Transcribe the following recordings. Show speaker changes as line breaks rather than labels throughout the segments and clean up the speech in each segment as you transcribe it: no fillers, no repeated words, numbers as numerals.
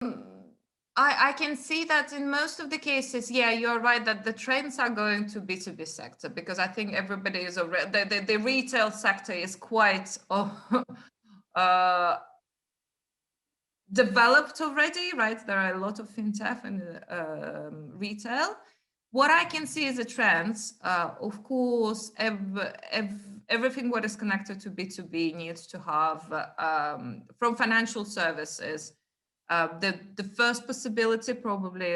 I can see that in most of the cases, yeah, you're right that the trends are going to B2B sector, because I think everybody is already, the retail sector is quite uh, developed already, right? There are a lot of fintech and retail. What I can see is a trend. Of course, everything what is connected to B2B needs to have, from financial services, the first possibility probably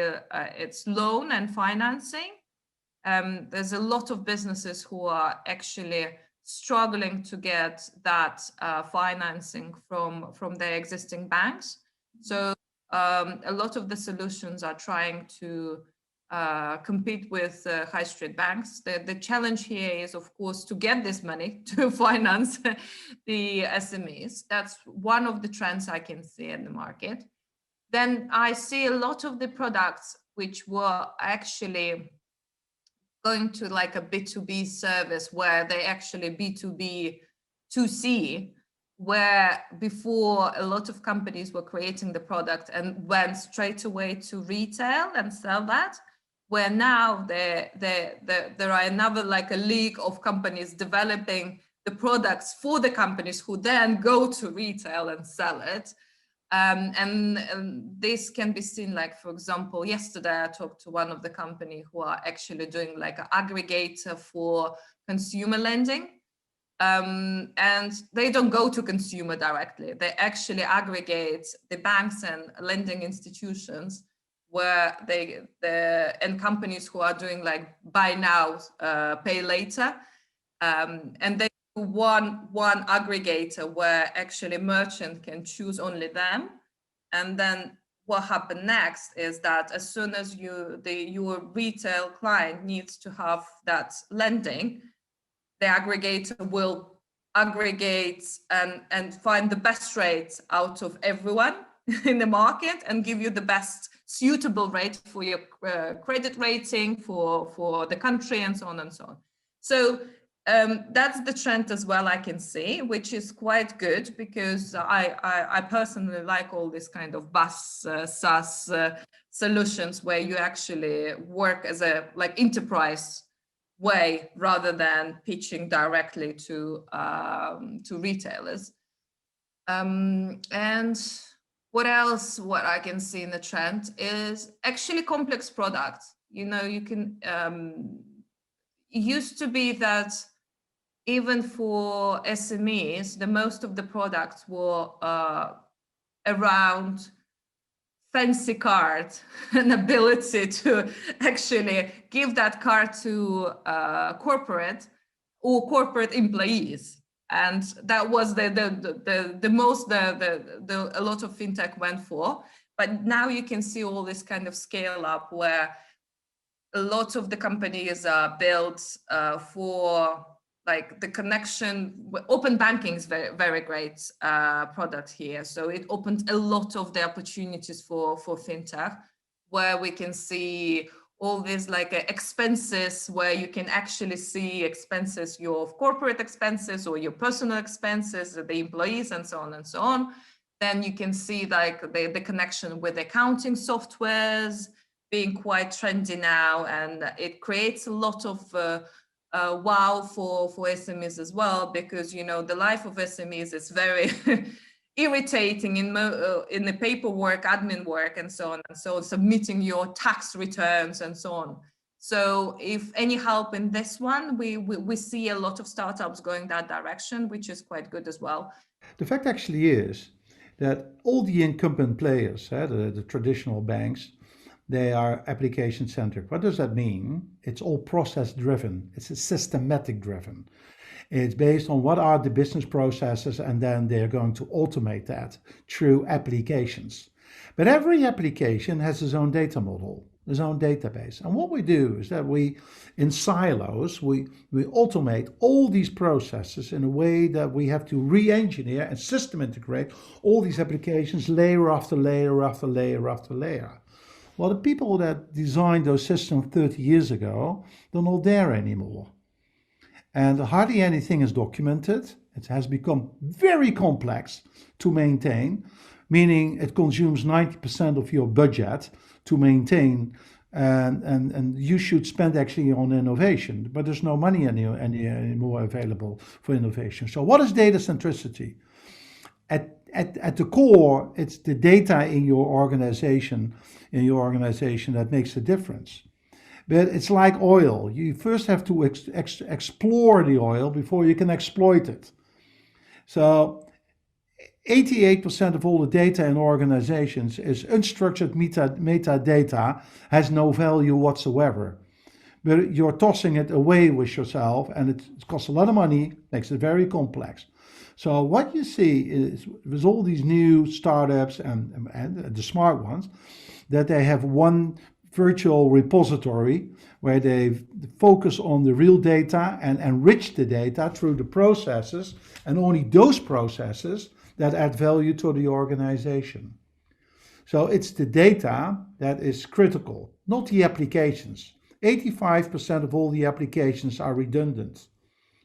it's loan and financing. There's a lot of businesses who are actually struggling to get that financing from their existing banks. So a lot of the solutions are trying to compete with high street banks. The challenge here is, of course, to get this money to finance the SMEs. That's one of the trends I can see in the market. Then I see a lot of the products which were actually going to like a B2B service, where they actually B2B 2C, where before a lot of companies were creating the product and went straight away to retail and sell that, where now there are another like a league of companies developing the products for the companies who then go to retail and sell it. And this can be seen, like, for example, yesterday I talked to one of the company who are actually doing like an aggregator for consumer lending. And they don't go to consumer directly. They actually aggregate the banks and lending institutions where and companies who are doing like buy now, pay later. And they one aggregator where actually merchant can choose only them. And then what happened next is that as soon as your retail client needs to have that lending, the aggregator will aggregate and find the best rates out of everyone in the market and give you the best suitable rate for your credit rating for the country and so on and so on. So that's the trend as well, I can see, which is quite good, because I personally like all this kind of SaaS solutions where you actually work as a like enterprise way rather than pitching directly to retailers. And what else? What I can see in the trend is actually complex products. You know, you can. It used to be that even for SMEs, the most of the products were around fancy card and ability to actually give that card to corporate or corporate employees. And that was the most a lot of fintech went for. But now you can see all this kind of scale up where a lot of the companies are built for like the connection. Open banking is very, very great product here. So it opened a lot of the opportunities for fintech, where we can see all these like expenses, where you can actually see expenses, your corporate expenses or your personal expenses, the employees, and so on and so on. Then you can see like the connection with accounting softwares being quite trendy now, and it creates a lot of wow for SMEs as well, because you know the life of SMEs is very irritating in the paperwork, admin work, and so on, and so submitting your tax returns and so on. So if any help in this one, we see a lot of startups going that direction, which is quite good as well.
The fact actually is that all the incumbent players, the traditional banks, they are application centric. What does that mean? It's all process driven. It's systematic driven. It's based on what are the business processes, and then they're going to automate that through applications. But every application has its own data model, its own database. And what we do is that in silos, we automate all these processes in a way that we have to re-engineer and system integrate all these applications layer after layer after layer after layer. Well, the people that designed those systems 30 years ago, they're not there anymore. And hardly anything is documented. It has become very complex to maintain. meaning it consumes 90% of your budget to maintain, and you should spend actually on innovation, but there's no money anymore available for innovation. So what is data centricity? At the core, it's the data in your organization that makes the difference. But it's like oil. You first have to explore the oil before you can exploit it. So 88% of all the data in organizations is unstructured metadata, has no value whatsoever. But you're tossing it away with yourself, and it costs a lot of money, makes it very complex. So what you see is with all these new startups and the smart ones, that they have one virtual repository where they focus on the real data and enrich the data through the processes, and only those processes that add value to the organization. So it's the data that is critical, not the applications. 85% of all the applications are redundant.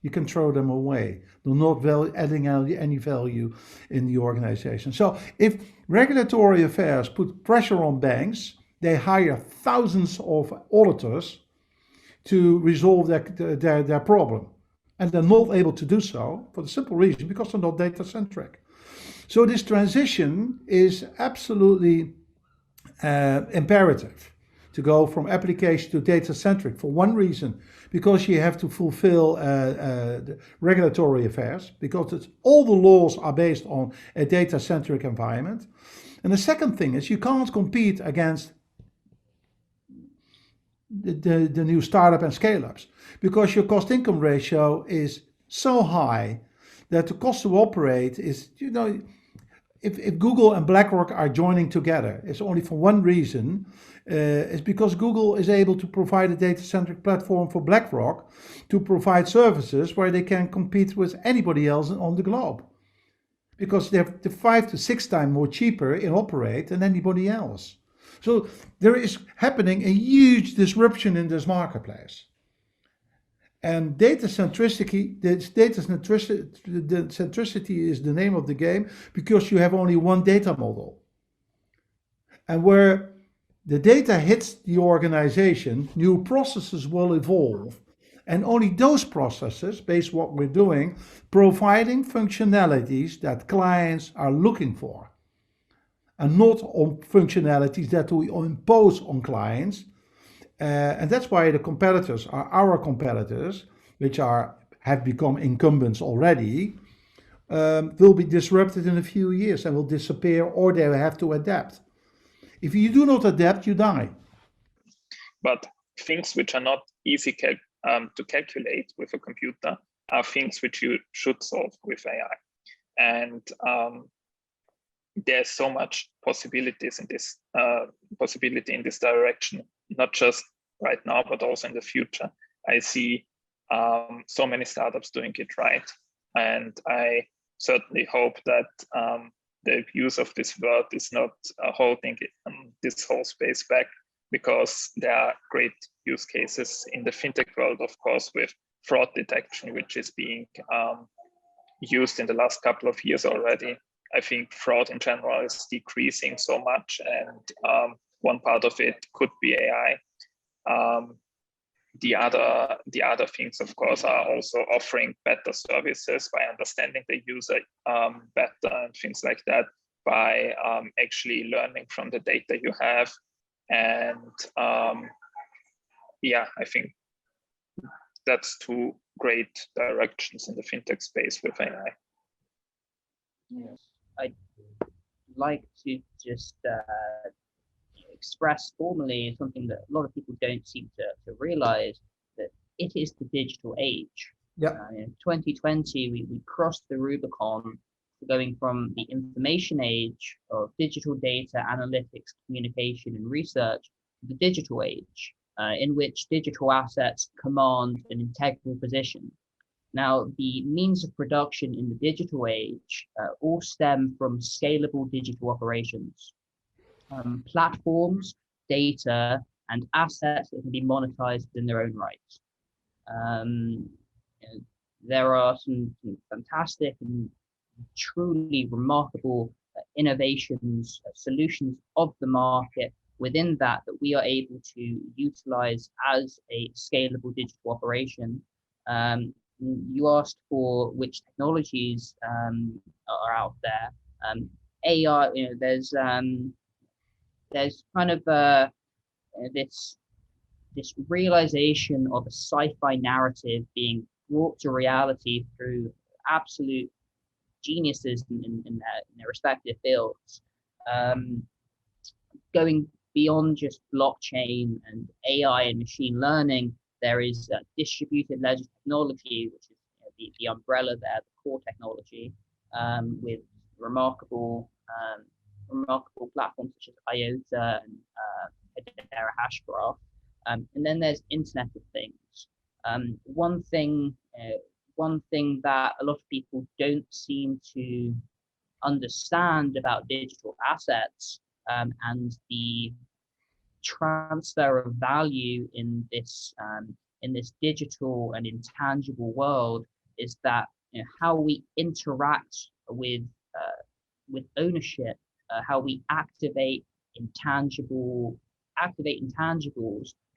You can throw them away. They're not adding any value in the organization. So if regulatory affairs put pressure on banks, they hire thousands of auditors to resolve their problem. And they're not able to do so for the simple reason because they're not data centric. So this transition is absolutely imperative to go from application to data centric for one reason, because you have to fulfill the regulatory affairs, because all the laws are based on a data centric environment. And the second thing is you can't compete against the new startup and scale-ups, because your cost income ratio is so high that the cost to operate is, if Google and BlackRock are joining together, it's only for one reason. It's because Google is able to provide a data-centric platform for BlackRock to provide services where they can compete with anybody else on the globe. Because they're 5 to 6 times more cheaper in operate than anybody else. So there is happening a huge disruption in this marketplace. And data centricity is the name of the game, because you have only one data model. And where the data hits the organization, new processes will evolve. And only those processes, based on what we're doing, providing functionalities that clients are looking for. And not on functionalities that we impose on clients. And that's why the competitors are our competitors, which have become incumbents already, will be disrupted in a few years and will disappear, or they will have to adapt. If you do not adapt, you die.
But things which are not easy to calculate with a computer are things which you should solve with AI. And there's so much possibilities in this direction, not just right now, but also in the future. I see so many startups doing it right. And I certainly hope that the use of this word is not holding this whole space back, because there are great use cases in the fintech world, of course, with fraud detection, which is being used in the last couple of years already. I think fraud in general is decreasing so much, and one part of it could be AI. The other things, of course, are also offering better services by understanding the user better and things like that, by actually learning from the data you have. And yeah, I think that's two great directions in the fintech space with AI.
Yes, I'd like to just express formally something that a lot of people don't seem to realize, that it is the digital age.
Yeah.
In 2020, we crossed the Rubicon, going from the information age of digital data, analytics, communication, and research to the digital age, in which digital assets command an integral position. Now, the means of production in the digital age all stem from scalable digital operations. Platforms, data, and assets that can be monetized in their own right. There are some fantastic and truly remarkable innovations, solutions of the market within that we are able to utilize as a scalable digital operation. You asked for which technologies are out there. AI, there's kind of this realization of a sci-fi narrative being brought to reality through absolute geniuses in their respective fields. Going beyond just blockchain and AI and machine learning, there is distributed ledger technology, which is the umbrella there, the core technology, with remarkable platforms such as IOTA and Hedera Hashgraph. And then there's Internet of Things. One thing that a lot of people don't seem to understand about digital assets and the transfer of value in this digital and intangible world is that how we interact with ownership, how we activate intangibles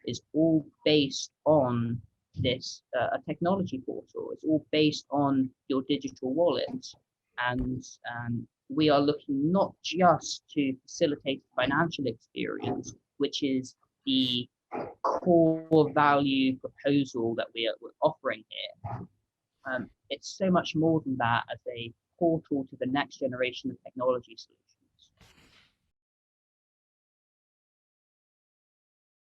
is all based on this a technology portal. It's all based on your digital wallet, and we are looking not just to facilitate the financial experience, which is the core value proposal that we're offering here. It's so much more than that as a portal to the next generation of technology solutions.